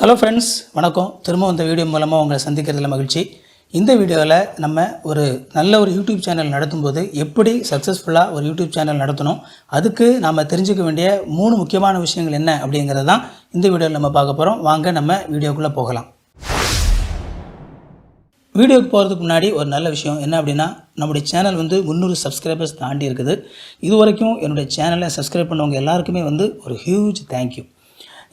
Hello friends, வணக்கம். திரும்ப இந்த வீடியோ மூலமாக உங்களை சந்திக்கிறதுல மகிழ்ச்சி. இந்த வீடியோவில் நம்ம ஒரு நல்ல ஒரு யூடியூப் சேனல் நடத்தும்போது எப்படி சக்ஸஸ்ஃபுல்லாக ஒரு யூடியூப் சேனல் நடத்தணும், அதுக்கு நாம் தெரிஞ்சுக்க வேண்டிய 3 முக்கியமான விஷயங்கள் என்ன அப்படிங்கிறது தான் இந்த வீடியோவில் நம்ம பார்க்க போகிறோம். வாங்க நம்ம வீடியோக்குள்ளே போகலாம். வீடியோக்கு போகிறதுக்கு முன்னாடி ஒரு நல்ல விஷயம் என்ன அப்படின்னா, நம்முடைய சேனல் 300 சப்ஸ்கிரைபர்ஸ் தாண்டி இருக்குது. இது வரைக்கும் என்னுடைய சேனலை சப்ஸ்கிரைப் பண்ணவங்க எல்லாருக்குமே ஒரு ஹியூஜ் தேங்க்யூ.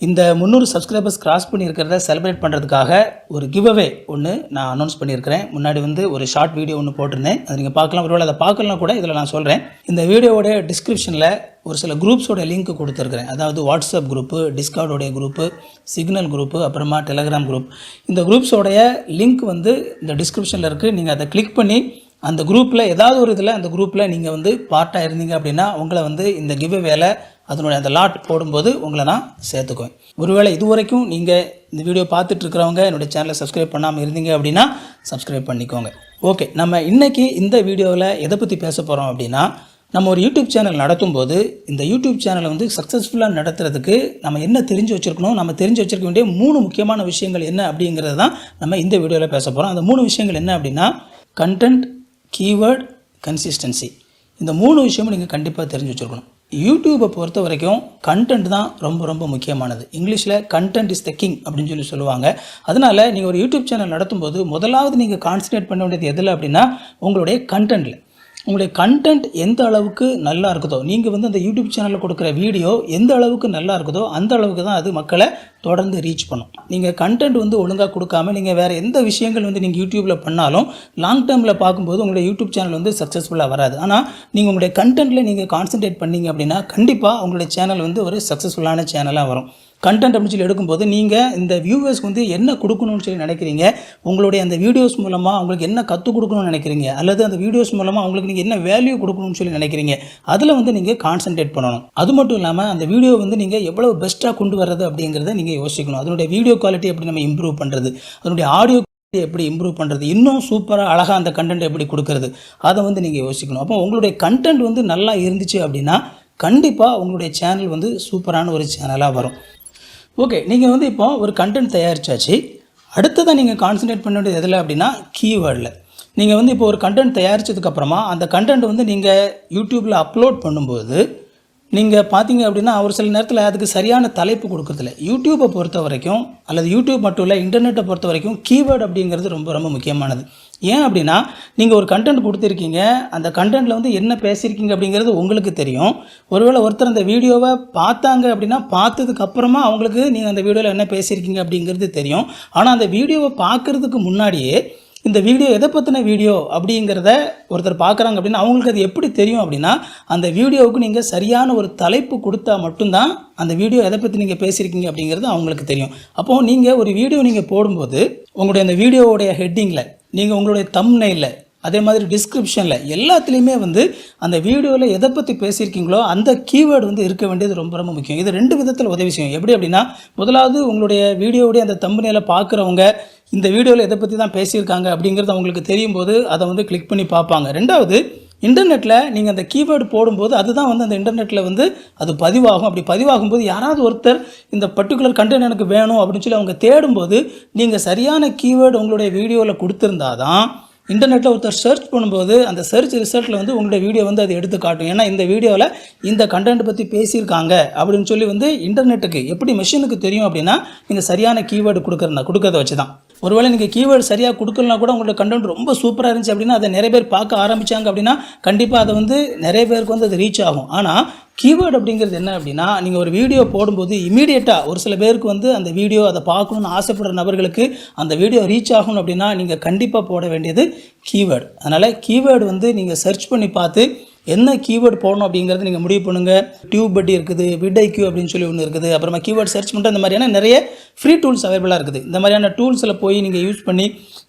இந்த 300 சப்ஸ்கிரைபர்ஸ் கிராஸ் பண்ணியிருக்கிறத செலிப்ரேட் பண்ணுறதுக்காக ஒரு கிவ்அவே ஒன்று நான் அனௌன்ஸ் பண்ணியிருக்கிறேன். முன்னாடி ஒரு ஷார்ட் வீடியோ ஒன்று போட்டிருந்தேன், அதை நீங்கள் பார்க்கலாம். ஒருவேளை அதை பார்க்கலாம் கூட இதில் நான் சொல்கிறேன். இந்த வீடியோவோட டிஸ்கிரிப்ஷனில் ஒரு சில குரூப்ஸோட லிங்க் கொடுத்துருக்குறேன். அதாவது வாட்ஸ்அப் குரூப்பு, டிஸ்கார்டோடைய குரூப்பு, சிக்னல் குரூப்பு, அப்புறமா டெலகிராம் குரூப். இந்த குரூப்ஸோடைய லிங்க் இந்த டிஸ்கிரிப்ஷனில் இருக்குது. நீங்கள் அதை கிளிக் பண்ணி அந்த குரூப்பில் ஏதாவது ஒரு இதில் அந்த குரூப்பில் நீங்கள் பார்ட்டாக இருந்தீங்க அப்படின்னா உங்களை இந்த கிவ்அவேல அதனுடைய அந்த லாட் போடும்போது உங்களை நான் சேர்த்துக்குவேன். ஒருவேளை இது வரைக்கும் நீங்கள் இந்த வீடியோ பார்த்துட்ருக்கிறவங்க என்னுடைய சேனலை சப்ஸ்கிரைப் பண்ணாமல் இருந்தீங்க அப்படின்னா சப்ஸ்கிரைப் பண்ணிக்கோங்க. ஓகே, நம்ம இன்றைக்கி இந்த வீடியோவில் எதை பற்றி பேச போகிறோம் அப்படின்னா, நம்ம ஒரு யூடியூப் சேனல் நடத்தும் போது இந்த யூடியூப் சேனலை சக்ஸஸ்ஃபுல்லாக நடத்துறதுக்கு நம்ம என்ன தெரிஞ்சு வச்சுருக்கணும், நம்ம தெரிஞ்சு வச்சுருக்க வேண்டிய 3 முக்கியமான விஷயங்கள் என்ன அப்படிங்கிறது தான் நம்ம இந்த வீடியோவில் பேச போகிறோம். அந்த 3 விஷயங்கள் என்ன அப்படின்னா, கண்டென்ட், கீவேர்ட், கன்சிஸ்டன்சி. இந்த 3 விஷயமும் நீங்கள் கண்டிப்பாக தெரிஞ்சு வச்சுருக்கணும். யூடியூப்பை பொறுத்த வரைக்கும் கண்டென்ட் தான் ரொம்ப ரொம்ப முக்கியமானது. இங்கிலீஷில் கண்டென்ட் இஸ் த கிங் அப்படின்னு சொல்லுவாங்க. அதனால் நீங்கள் ஒரு யூடியூப் சேனல் நடத்தும்போது முதலாவது நீங்கள் கான்சன்ட்ரேட் பண்ண வேண்டியது எதில் அப்படின்னா, உங்களுடைய கண்டென்ட்டில். உங்களுடைய கண்டென்ட் எந்த அளவுக்கு நல்லா இருக்குதோ, நீங்கள் அந்த யூடியூப் சேனலில் கொடுக்குற வீடியோ எந்த அளவுக்கு நல்லா இருக்குதோ அந்த அளவுக்கு தான் அது மக்களை தொடர்ந்து ரீச் பண்ணும். நீங்கள் கண்டென்ட் ஒழுங்காக கொடுக்காம நீங்கள் வேறு எந்த விஷயங்கள் நீங்கள் யூடியூப்பில் பண்ணாலும் லாங் டேர்மில் பார்க்கும்போது உங்களுடைய யூடியூப் சேனல் சக்ஸஸ்ஃபுல்லாக வராது. ஆனால் நீங்கள் உங்களுடைய கண்டென்ட்டில் நீங்கள் கான்சன்ட்ரேட் பண்ணீங்க அப்படின்னா கண்டிப்பாக உங்களுடைய சேனல் ஒரு சக்ஸஸ்ஃபுல்லான சேனலாக வரும். கண்டென்ட் அப்படின்னு சொல்லி எடுக்கும்போது நீங்கள் இந்த வியூவர்ஸ்க்கு என்ன கொடுக்கணும்னு சொல்லி நினைக்கிறீங்க, உங்களுடைய அந்த வீடியோஸ் மூலமாக அவங்களுக்கு என்ன கற்றுக் கொடுக்கணும்னு நினைக்கிறீங்க, அல்லது அந்த வீடியோஸ் மூலமாக அவங்களுக்கு நீங்கள் என்ன வேல்யூ கொடுக்கணும்னு சொல்லி நினைக்கிறீங்க, அதில் நீங்கள் கான்சன்ட்ரேட் பண்ணணும். அது மட்டும் இல்லாமல் அந்த வீடியோ நீங்கள் எவ்வளோ பெஸ்ட்டாக கொண்டு வர்றது அப்படிங்கிறத நீங்கள் யோசிக்கணும். அதனுடைய வீடியோ குவாலிட்டி எப்படி நம்ம இம்ப்ரூவ் பண்ணுறது, அதனுடைய ஆடியோ எப்படி இம்ப்ரூவ் பண்ணுறது, இன்னும் சூப்பராக அழகாக அந்த கண்டென்ட் எப்படி கொடுக்கறது, அதை நீங்கள் யோசிக்கணும். அப்போ உங்களுடைய கண்டென்ட் நல்லா இருந்துச்சு அப்படின்னா கண்டிப்பாக உங்களுடைய சேனல் சூப்பரான ஒரு சேனலாக வரும். ஓகே, நீங்கள் இப்போ ஒரு கண்டென்ட் தயாரித்தாச்சு. அடுத்ததான் நீங்கள் கான்சன்ட்ரேட் பண்ண வேண்டியது எதில் அப்படின்னா, கீவேர்டில். நீங்கள் இப்போ ஒரு கண்டென்ட் தயாரித்ததுக்கப்புறமா அந்த கண்டென்ட் நீங்கள் யூடியூப்பில் அப்லோட் பண்ணும்போது நீங்கள் பார்த்தீங்க அப்படின்னா ஒரு சில நேரத்தில் அதுக்கு சரியான தலைப்பு கொடுக்குறதில்ல. யூடியூப்பை பொறுத்த வரைக்கும், அல்லது யூடியூப் மட்டும் இல்லை இன்டர்நெட்டை பொறுத்த வரைக்கும் கீவேர்டு அப்படிங்கிறது ரொம்ப ரொம்ப முக்கியமானது. ஏன் அப்படின்னா, நீங்கள் ஒரு கண்டென்ட் கொடுத்துருக்கீங்க, அந்த கண்டென்ட்டில் என்ன பேசியிருக்கீங்க அப்படிங்கிறது உங்களுக்கு தெரியும். ஒருவேளை ஒருத்தர் அந்த வீடியோவை பார்த்தாங்க அப்படின்னா பார்த்ததுக்கப்புறமா அவங்களுக்கு நீங்கள் அந்த வீடியோவில் என்ன பேசியிருக்கீங்க அப்படிங்கிறது தெரியும். ஆனால் அந்த வீடியோவை பார்க்குறதுக்கு முன்னாடியே இந்த வீடியோ எதை பற்றின வீடியோ அப்படிங்கிறத ஒருத்தர் பார்க்குறாங்க அப்படின்னா அவங்களுக்கு அது எப்படி தெரியும் அப்படின்னா, அந்த வீடியோவுக்கு நீங்கள் சரியான ஒரு தலைப்பு கொடுத்தா மட்டும்தான் அந்த வீடியோ எதை பற்றி நீங்கள் பேசியிருக்கீங்க அப்படிங்கிறது அவங்களுக்கு தெரியும். அப்போது நீங்கள் ஒரு வீடியோ நீங்கள் போடும்போது உங்களுடைய அந்த வீடியோவுடைய ஹெட்டிங்கில், நீங்கள் உங்களுடைய தம்ப்நெயிலில், அதே மாதிரி டிஸ்கிரிப்ஷனில் எல்லாத்துலேயுமே அந்த வீடியோவில் எதை பற்றி பேசியிருக்கீங்களோ அந்த கீவேர்டு இருக்க வேண்டியது ரொம்ப ரொம்ப முக்கியம். இது 2 விதத்தில் உதவி செய்யும். எப்படி அப்படின்னா, முதலாவது உங்களுடைய வீடியோவுடைய அந்த தம்ப்நெயிலை பார்க்குறவங்க இந்த வீடியோவில் எதை பற்றி தான் பேசியிருக்காங்க அப்படிங்கிறது அவங்களுக்கு தெரியும் போது அதை கிளிக் பண்ணி பார்ப்பாங்க. 2வது, இன்டர்நெட்டில் நீங்கள் அந்த கீவேர்டு போடும்போது அதுதான் அந்த இன்டர்நெட்டில் அது பதிவாகும். அப்படி பதிவாகும்போது யாராவது ஒருத்தர் இந்த பர்டிகுலர் கண்டென்ட் எனக்கு வேணும் அப்படின்னு சொல்லி அவங்க தேடும்போது நீங்கள் சரியான கீவேர்டு உங்களுடைய வீடியோவில் கொடுத்துருந்தாதான் இன்டர்நெட்டில் ஒருத்தர் சர்ச் பண்ணும்போது அந்த சர்ச் ரிசல்ட்டில் உங்களுடைய வீடியோ அது எடுத்து காட்டும். ஏன்னா இந்த வீடியோவில் இந்த கண்டென்ட் பற்றி பேசியிருக்காங்க அப்படின்னு சொல்லி இன்டர்நெட்டுக்கு எப்படி மெஷினுக்கு தெரியும் அப்படின்னா, நீங்கள் சரியான கீவேர்டு கொடுக்கறத வச்சு தான். ஒருவேளை நீங்கள் கீவேர்டு சரியாக கொடுக்கலனா கூட உங்களோட கண்டென்ட் ரொம்ப சூப்பராக இருந்துச்சு அப்படின்னா அதை நிறைய பேர் பார்க்க ஆரம்பித்தாங்க அப்படின்னா கண்டிப்பாக அதை நிறைய பேருக்கு அது ரீச் ஆகும். ஆனால் கீவேர்டு அப்படிங்கிறது என்ன அப்படின்னா, நீங்கள் ஒரு வீடியோ போடும்போது இமீடியட்டாக ஒரு சில பேருக்கு அந்த வீடியோ அதை பார்க்கணுன்னு ஆசைப்படுற நபர்களுக்கு அந்த வீடியோ ரீச் ஆகணும் அப்படின்னா நீங்கள் கண்டிப்பாக போட வேண்டியது கீவேர்டு. அதனால் கீவேர்டு நீங்கள் சர்ச் பண்ணி பார்த்து என்ன கீவேர்டு போடணும் அப்படிங்கிறது நீங்கள் முடிவு பண்ணுங்கள். டியூப் பட்டி இருக்குது, விட்ஐக்யூ அப்படின்னு சொல்லி ஒன்று இருக்குது, அப்புறமா கீவேர்டு சர்ச் பண்ணுற இந்த மாதிரியான நிறைய ஃப்ரீ டூல்ஸ் அவைலபிளாக இருக்குது. இந்த மாதிரியான டூல்ஸில் போய் நீங்கள் யூஸ் பண்ணி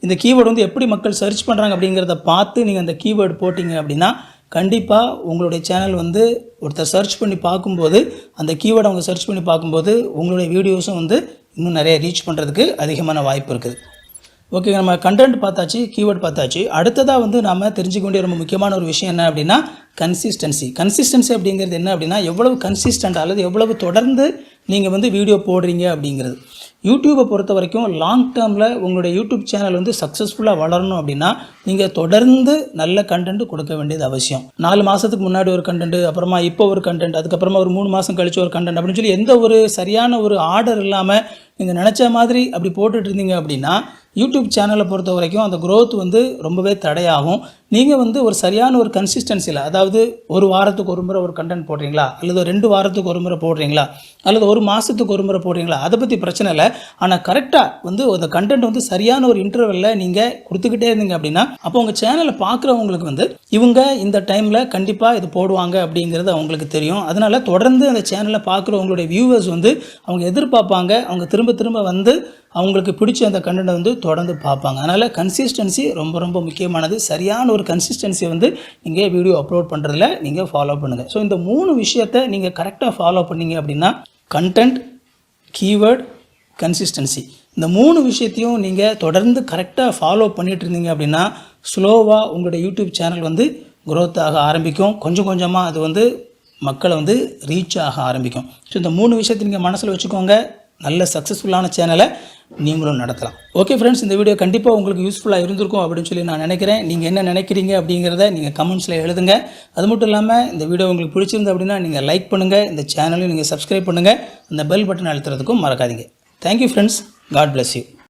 இந்த கீவேர்டு எப்படி மக்கள் சர்ச் பண்ணுறாங்க அப்படிங்கிறத பார்த்து நீங்கள் அந்த கீவேர்டு போட்டிங்க அப்படின்னா கண்டிப்பாக உங்களுடைய சேனல் ஒருத்தர் சர்ச் பண்ணி பார்க்கும்போது அந்த கீவேர்டு அவங்க சர்ச் பண்ணி பார்க்கும்போது உங்களுடைய வீடியோஸும் இன்னும் நிறைய ரீச் பண்ணுறதுக்கு அதிகமான வாய்ப்பு இருக்குது. ஓகே, நம்ம கண்டென்ட் பார்த்தாச்சு, கீவேர்ட் பார்த்தாச்சு. அடுத்ததாக நாம் தெரிஞ்சுக்க வேண்டிய ரொம்ப முக்கியமான ஒரு விஷயம் என்ன அப்படின்னா, கன்சிஸ்டன்சி அப்படிங்கிறது என்ன அப்படின்னா, எவ்வளவு கன்சிஸ்டன்ட் அல்லது எவ்வளவு தொடர்ந்து நீங்கள் வந்து வீடியோ போடுறீங்க அப்படிங்கிறது. யூடியூப்பை பொறுத்த வரைக்கும் லாங் டேர்மில் உங்களுடைய யூடியூப் சேனல் வந்து சக்ஸஸ்ஃபுல்லாக வளரணும் அப்படின்னா நீங்கள் தொடர்ந்து நல்ல கண்டென்ட் கொடுக்க வேண்டியது அவசியம். 4 மாதத்துக்கு முன்னாடி ஒரு கண்டென்ட், அப்புறமா இப்போ ஒரு கண்டென்ட், அதுக்கப்புறமா ஒரு 3 மாதம் கழிச்சு ஒரு கண்டென்ட் அப்படின்னு சொல்லி எந்த ஒரு சரியான ஒரு ஆர்டர் இல்லாமல் நீங்கள் நினச்ச மாதிரி அப்படி போட்டுட்டு இருந்தீங்க அப்படின்னா யூடியூப் சேனலை பொறுத்த வரைக்கும் அந்த growth வந்து ரொம்பவே தடையாகும். நீங்கள் வந்து ஒரு சரியான ஒரு கன்சிஸ்டன்சியில், அதாவது ஒரு வாரத்துக்கு ஒரு முறை ஒரு கண்டென்ட் போடுறீங்களா, அல்லது 2 வாரத்துக்கு ஒரு முறை போடுறீங்களா, அல்லது ஒரு மாதத்துக்கு ஒரு முறை போடுறீங்களா, அதை பற்றி பிரச்சனை இல்லை. ஆனால் கரெக்டாக வந்து அந்த கண்டென்ட் வந்து சரியான ஒரு இன்டர்வெல்ல நீங்கள் கொடுத்துக்கிட்டே இருந்தீங்க அப்படின்னா அப்போ உங்கள் சேனலை பார்க்குறவங்களுக்கு வந்து இவங்க இந்த டைமில் கண்டிப்பாக இது போடுவாங்க அப்படிங்கிறது அவங்களுக்கு தெரியும். அதனால் தொடர்ந்து அந்த சேனலை பார்க்குறவங்களுடைய வியூவர்ஸ் வந்து அவங்க எதிர்பார்ப்பாங்க. அவங்க திரும்ப வந்து அவங்களுக்கு பிடிச்ச அந்த கண்டென்ட்டை வந்து தொடர்ந்து பார்ப்பாங்க. அதனால் கன்சிஸ்டன்சி ரொம்ப ரொம்ப முக்கியமானது. சரியான ஒரு கன்சிஸ்டன்சியை வந்து நீங்கள் வீடியோ அப்லோட் பண்ணுறதுல நீங்கள் ஃபாலோ பண்ணுங்கள். ஸோ இந்த 3 விஷயத்தை நீங்கள் கரெக்டாக ஃபாலோ பண்ணீங்க அப்படின்னா கண்டென்ட், கீவேர்ட், கன்சிஸ்டன்சி, இந்த 3 விஷயத்தையும் நீங்கள் தொடர்ந்து கரெக்டாக ஃபாலோ பண்ணிகிட்டு இருந்தீங்க அப்படின்னா ஸ்லோவாக உங்களுடைய யூடியூப் சேனல் வந்து growth ஆக ஆரம்பிக்கும். கொஞ்சம் கொஞ்சமாக அது வந்து மக்களை வந்து ரீச் ஆக ஆரம்பிக்கும். ஸோ இந்த 3 விஷயத்தை நீங்கள் மனசில் வச்சுக்கோங்க. நல்ல சக்ஸஸ்ஃபுல்லான சேனலை நீங்களும் நடத்தலாம். ஓகே ஃப்ரெண்ட்ஸ், இந்த வீடியோ கண்டிப்பாக உங்களுக்கு யூஸ்ஃபுல்லாக இருந்திருக்கும் அப்படின்னு சொல்லி நான் நினைக்கிறேன். நீங்கள் என்ன நினைக்கிறீங்க அப்படிங்கிறத நீங்கள் கமெண்ட்ஸில் எழுதுங்க. அது மட்டும் இல்லாமல் இந்த வீடியோ உங்களுக்கு பிடிச்சிருந்து அப்படின்னா நீங்கள் லைக் பண்ணுங்கள், இந்த சேனலையும் நீங்கள் சப்ஸ்கிரைப் பண்ணுங்கள், அந்த பெல் பட்டன் அழுத்துறதுக்கும் மறக்காதீங்க. Thank you friends. God bless you.